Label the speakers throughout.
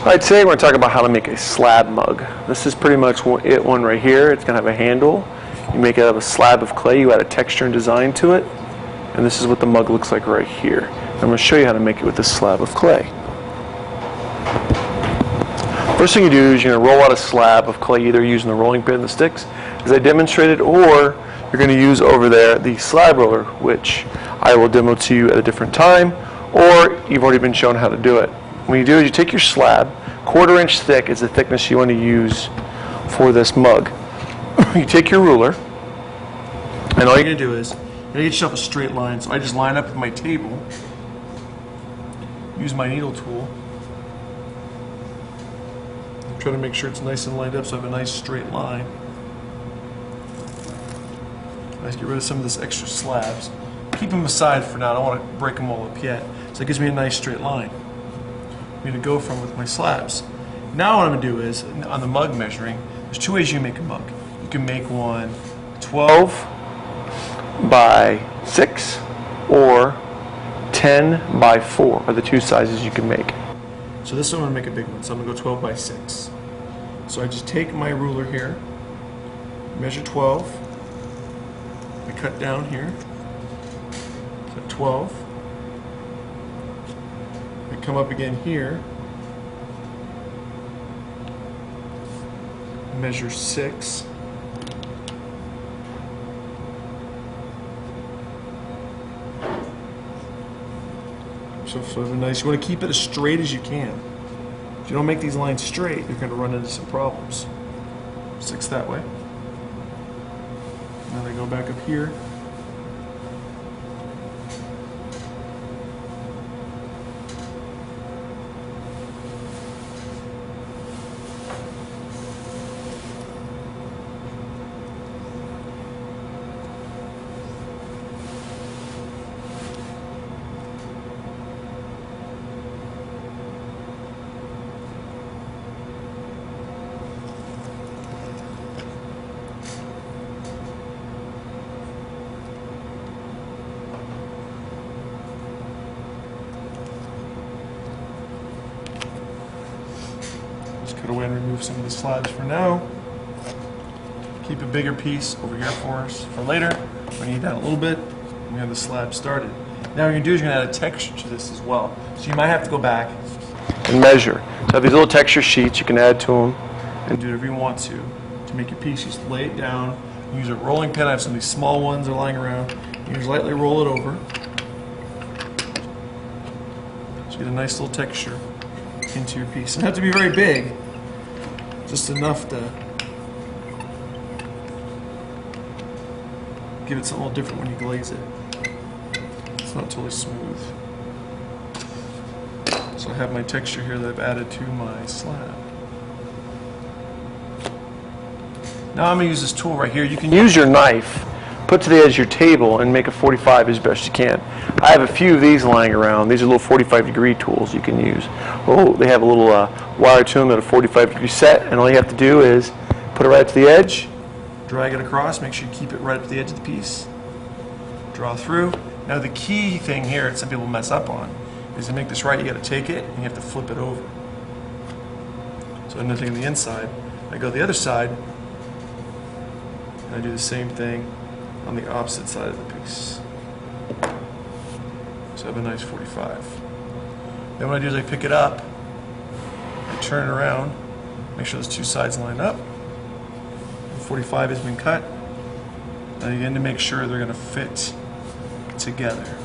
Speaker 1: Alright, today we're going to talk about how to make a slab mug. This is pretty much one right here. It's going to have a handle. You make it out of a slab of clay. You add a texture and design to it. And this is what the mug looks like right here. I'm going to show you how to make it with this slab of clay. First thing you do is you're going to roll out a slab of clay, either using the rolling pin and the sticks, as I demonstrated, or you're going to use over there the slab roller, which I will demo to you at a different time, or you've already been shown how to do it. What you do is you take your slab, 1/4 inch thick is the thickness you want to use for this mug. You take your ruler, and all you're going to do is you're going to get yourself a straight line. So I just line up with my table, use my needle tool, try to make sure it's nice and lined up so I have a nice straight line. Let's get rid of some of this extra slabs. Keep them aside for now. I don't want to break them all up yet. So it gives me a nice straight line for me to go from with my slabs. Now what I'm going to do is, on the mug measuring, there's two ways you can make a mug. You can make one 12 by 6 or 10 by 4 are the two sizes you can make. So this one I'm going to make a big one, so I'm going to go 12 by 6. So I just take my ruler here, measure 12, I cut down here, cut 12, I come up again here, measure 6, so have a nice, you want to keep it as straight as you can. If you don't make these lines straight, you're going to run into some problems. 6 that way. Now they go back up here. Cut away and remove some of the slabs for now. Keep a bigger piece over here for us for later. We need that a little bit. We have the slab started. Now what you're going to do is you're going to add a texture to this as well. So you might have to go back and measure. So have these little texture sheets you can add to them and do whatever you want to make your piece. Just lay it down. Use a rolling pin. I have some of these small ones that are lying around. You just lightly roll it over. So you get a nice little texture into your piece. It doesn't have to be very big. Just enough to give it something a little different when you glaze it. It's not totally smooth. So I have my texture here that I've added to my slab. Now I'm going to use this tool right here. You can use your knife, put to the edge of your table, and make a 45 as best you can. I have a few of these lying around. These are little 45-degree tools you can use. Oh, they have a little wire to them at a 45-degree set, and all you have to do is put it right to the edge, drag it across, make sure you keep it right up to the edge of the piece, draw through. Now the key thing here that some people mess up on is to make this right, you got to take it and you have to flip it over. So I'm taking the inside, I go the other side, and I do the same thing on the opposite side of the piece. So I have a nice 45. Then what I do is I pick it up, I turn it around, make sure those two sides line up. The 45 has been cut. And again, to make sure they're going to fit together.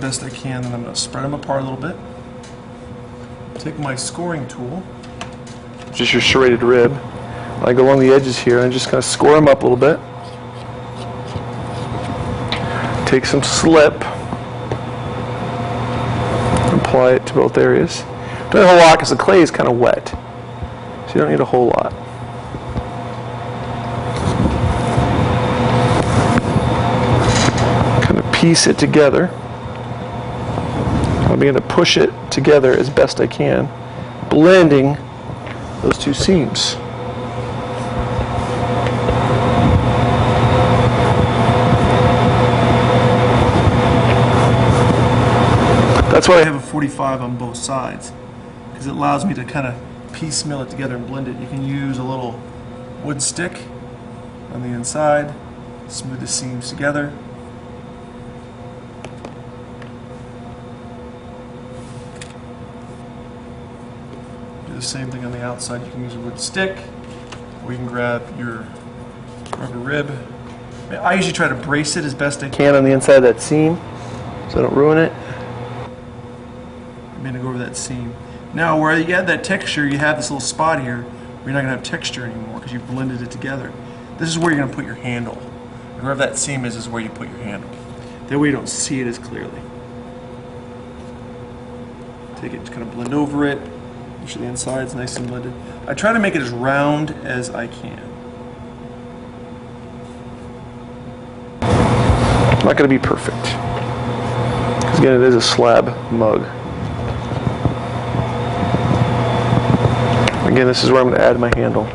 Speaker 1: Best I can, then I'm going to spread them apart a little bit. Take my scoring tool, just your serrated rib. I go along the edges here and just kind of score them up a little bit. Take some slip, apply it to both areas. Don't need a whole lot because the clay is kind of wet, so you don't need a whole lot. Kind of piece it together. I'm going to push it together as best I can, blending those two seams. That's why I have a 45 on both sides, because it allows me to kind of piecemeal it together and blend it. You can use a little wood stick on the inside, smooth the seams together. Do the same thing on the outside. You can use a wood stick, or you can grab your rubber rib. I usually try to brace it as best I can on the inside of that seam so I don't ruin it. I'm going to go over that seam. Now where you add that texture, you have this little spot here where you're not going to have texture anymore because you've blended it together. This is where you're going to put your handle. And wherever that seam is where you put your handle. That way you don't see it as clearly. Take it, just kind of blend over it. Make sure the inside's nice and blended. I try to make it as round as I can. Not going to be perfect, because again it is a slab mug. Again, this is where I'm going to add my handle.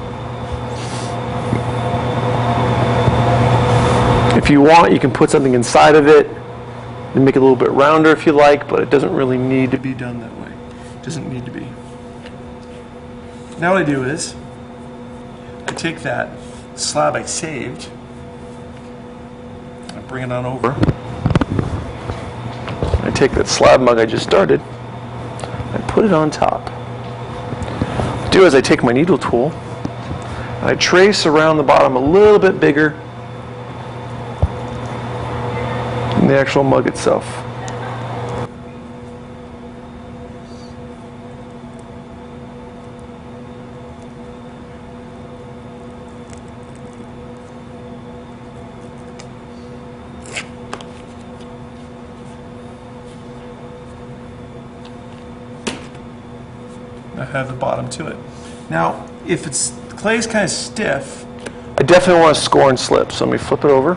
Speaker 1: If you want, you can put something inside of it and make it a little bit rounder if you like, but it doesn't really need to be done that way. It doesn't need to be. Now what I do is I take that slab I saved, bring it on over. I take that slab mug I just started, I put it on top. What I do is I take my needle tool, and I trace around the bottom a little bit bigger than the actual mug itself. I have the bottom to it. Now, if the clay is kind of stiff, I definitely want to score and slip. So let me flip it over.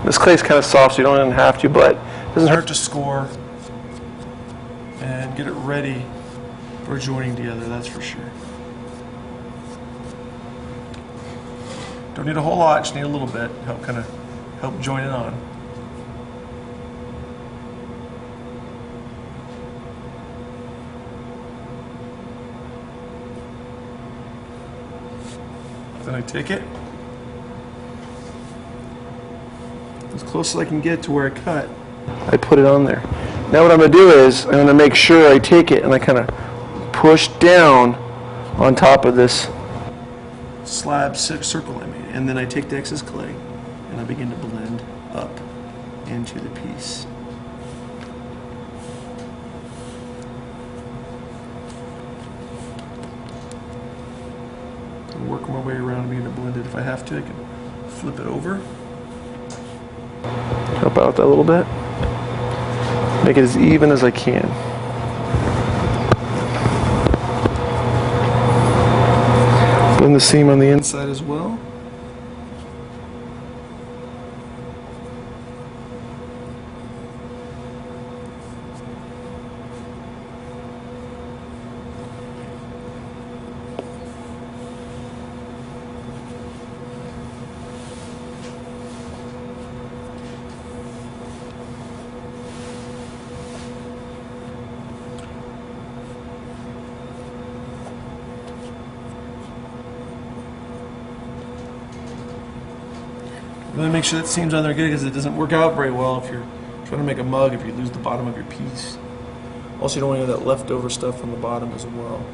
Speaker 1: This clay is kind of soft, so you don't even have to, but it doesn't hurt to score and get it ready for joining together, that's for sure. Don't need a whole lot, just need a little bit, help join it on. Then I take it as close as I can get to where I cut. I put it on there. Now what I'm going to do is I'm going to make sure I take it and I kind of push down on top of this slab circle I made. And then I take the excess clay and I begin to blend up into the piece. Work my way around and begin to blend it. If I have to, I can flip it over. Help out that a little bit. Make it as even as I can. Blend the seam on the inside as well. Really make sure that seam's on there good, because it doesn't work out very well if you're trying to make a mug if you lose the bottom of your piece. Also, you don't want any of that leftover stuff on the bottom as well.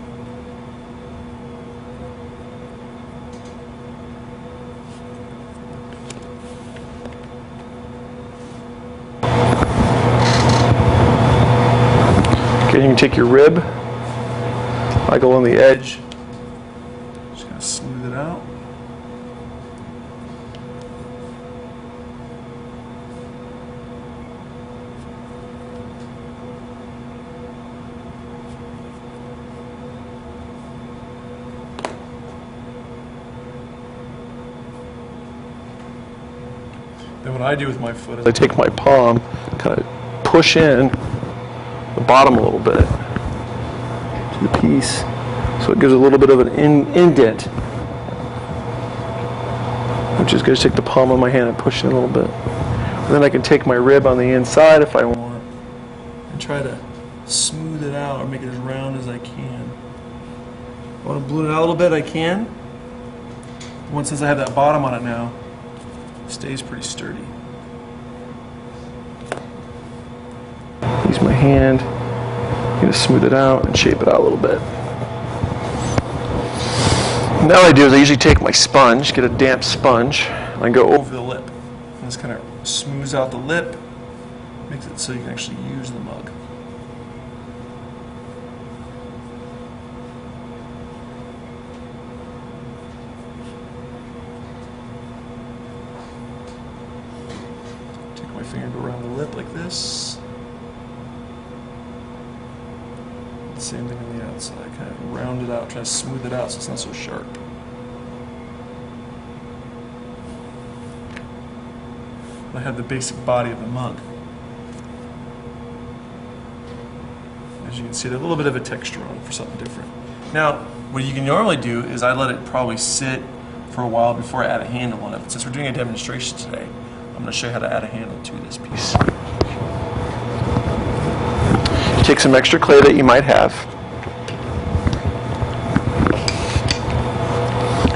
Speaker 1: Okay, you can take your rib, I go on the edge, just kind of smooth it out. Then what I do with my foot is I take my palm, kind of push in the bottom a little bit to the piece, so it gives a little bit of an indent, which is good. Just take the palm of my hand and push in a little bit. And then I can take my rib on the inside if I want, and try to smooth it out or make it as round as I can. If I want to balloon it out a little bit, I can. Once since I have that bottom on it now, it stays pretty sturdy. Use my hand, I'm going to smooth it out and shape it out a little bit. Now what I do is I usually take my sponge, get a damp sponge, and I go over the lip. And this kind of smooths out the lip, makes it so you can actually use the mug. Take my finger and go around the lip like this. Same thing on the outside, kind of round it out, try to smooth it out so it's not so sharp. I have the basic body of the mug. As you can see, there's a little bit of a texture on it for something different. Now, what you can normally do is I let it probably sit for a while before I add a handle on it. But since we're doing a demonstration today, I'm going to show you how to add a handle to this piece. Take some extra clay that you might have.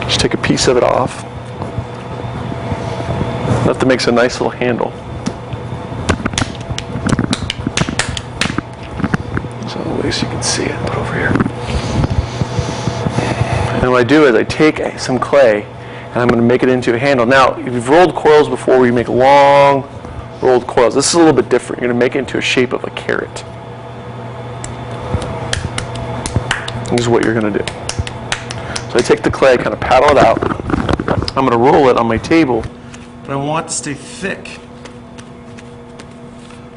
Speaker 1: Just take a piece of it off. That makes a nice little handle. So at least you can see it. Put it over here. And what I do is I take some clay and I'm going to make it into a handle. Now, if you've rolled coils before, where you make long rolled coils, this is a little bit different. You're going to make it into a shape of a carrot. This is what you're going to do. So I take the clay, kind of paddle it out. I'm going to roll it on my table, but I want it to stay thick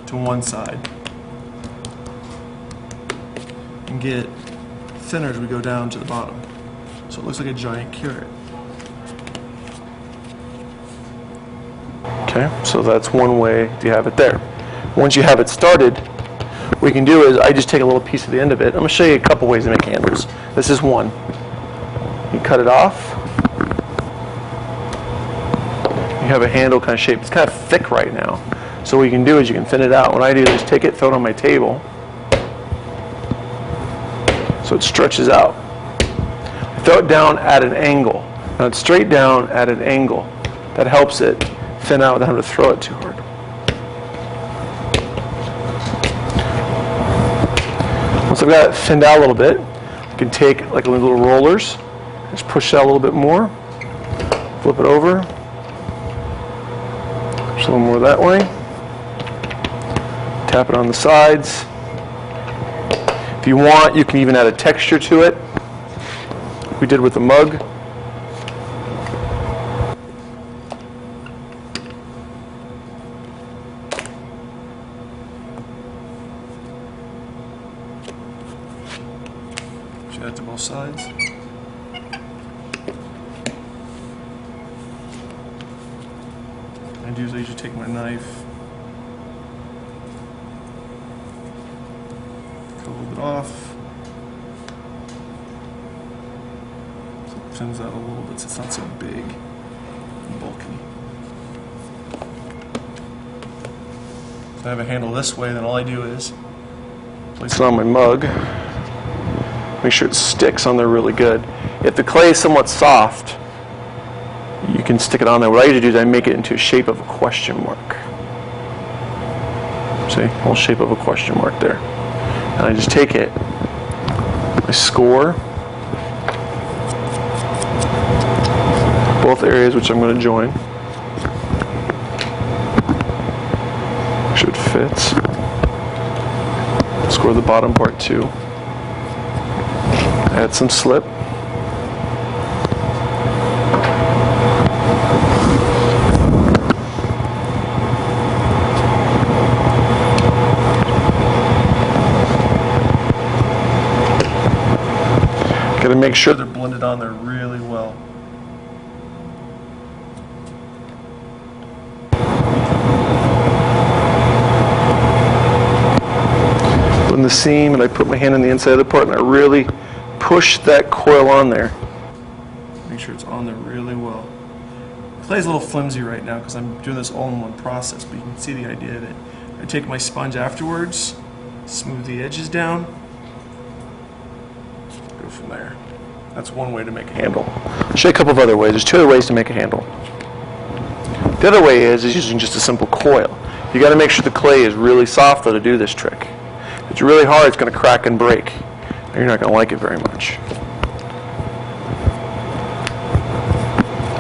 Speaker 1: to one side and get thinner as we go down to the bottom. So it looks like a giant carrot. Okay, so that's one way to have it there. Once you have it started, what you can do is I just take a little piece of the end of it. I'm going to show you a couple ways to make handles. This is one. You cut it off. You have a handle kind of shape. It's kind of thick right now. So what you can do is you can thin it out. What I do is just take it, throw it on my table, so it stretches out. I throw it down at an angle. Now it's straight down at an angle. That helps it thin out without having to throw it too hard. Once I've got it thinned out a little bit, I can take like little rollers, just push it out a little bit more, flip it over, push a little more that way, tap it on the sides. If you want, you can even add a texture to it, like we did with the mug. Add to both sides. I usually just take my knife, cut a little bit off, so it thins out a little bit so it's not so big and bulky. If I have a handle this way, then all I do is place it on my mug. Make sure it sticks on there really good. If the clay is somewhat soft, you can stick it on there. What I usually do is I make it into a shape of a question mark. See, whole shape of a question mark there. And I just take it, I score both areas which I'm going to join. Make sure it fits. Score the bottom part too. Add some slip. Got to make sure they're blended on there really well. In the seam, and I put my hand on the inside of the part, and I really push that coil on there. Make sure it's on there really well. The clay's a little flimsy right now because I'm doing this all in one process, but you can see the idea of it. I take my sponge afterwards, Smooth the edges down. Go from there. That's one way to make a handle. I'll show you a couple of other ways. There's two other ways to make a handle. The other way is using just a simple coil. You got to make sure the clay is really soft though to do this trick. If it's really hard, it's going to crack and break. And you're not going to like it very much.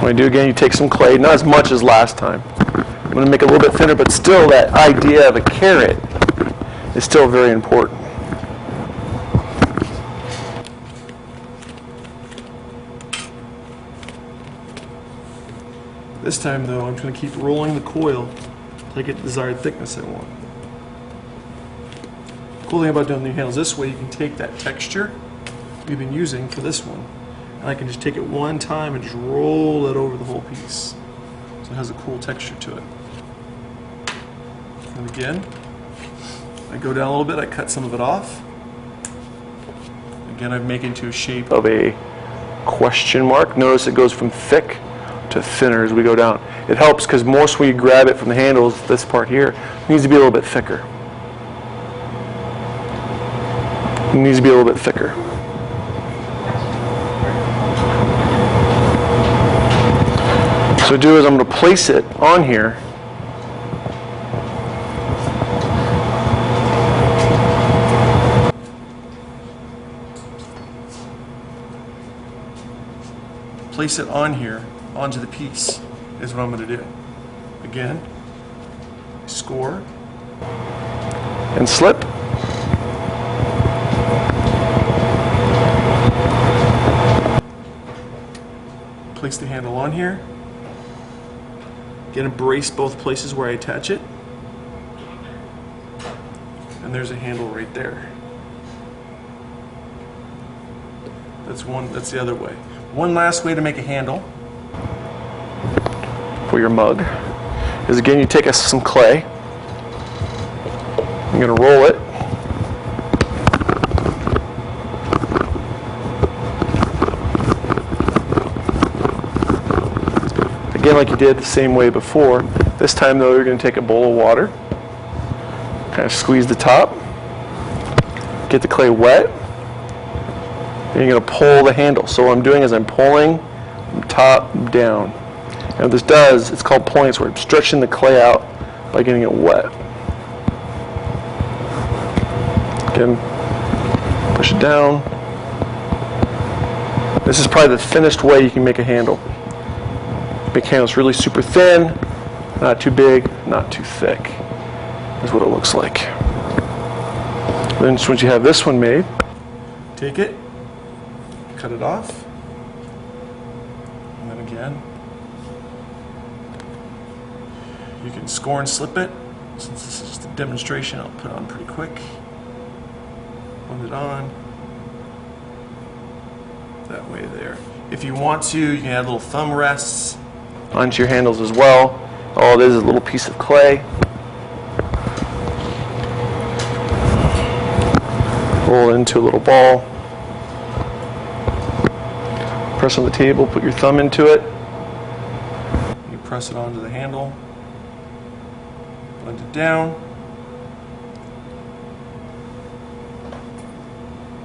Speaker 1: What I do again, you take some clay, not as much as last time. I'm going to make it a little bit thinner, but still that idea of a carrot is still very important. This time though, I'm going to keep rolling the coil until I get the desired thickness I want. The cool thing about doing the handles this way, you can take that texture we've been using for this one, and I can just take it one time and just roll it over the whole piece. So it has a cool texture to it. And again, I go down a little bit, I cut some of it off. Again, I make it into a shape of a question mark. Notice it goes from thick to thinner as we go down. It helps because most when you grab it from the handles, this part here needs to be a little bit thicker. It needs to be a little bit thicker. So what I do is I'm going to place it on here. Place it on here, onto the piece, is what I'm going to do. Again, score, and slip. Place the handle on here. Again, brace both places where I attach it. And there's a handle right there. That's one, that's the other way. One last way to make a handle for your mug is, again, you take some clay. I'm going to roll it. Again, like you did the same way before. This time, though, you're going to take a bowl of water, kind of squeeze the top, get the clay wet. And you're going to pull the handle. So what I'm doing is I'm pulling from top down. And what this does, it's called pulling, so I'm stretching the clay out by getting it wet. Again, push it down. This is probably the thinnest way you can make a handle. Make handles really super thin, not too big, not too thick. That's what it looks like. Then once you have this one made, take it, cut it off, and then again, you can score and slip it. Since this is just a demonstration, I'll put it on pretty quick. Put it on, that way there. If you want to, you can add little thumb rests onto your handles as well. All it is a little piece of clay. Roll it into a little ball. Press on the table, put your thumb into it. You press it onto the handle. Blend it down.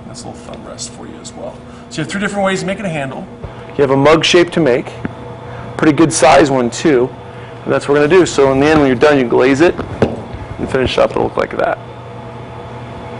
Speaker 1: That's a little thumb rest for you as well. So you have 3 different ways of making a handle. You have a mug shape to make. Pretty good size one too. And that's what we're going to do. So in the end, when you're done, you glaze it and finish up. It'll look like that.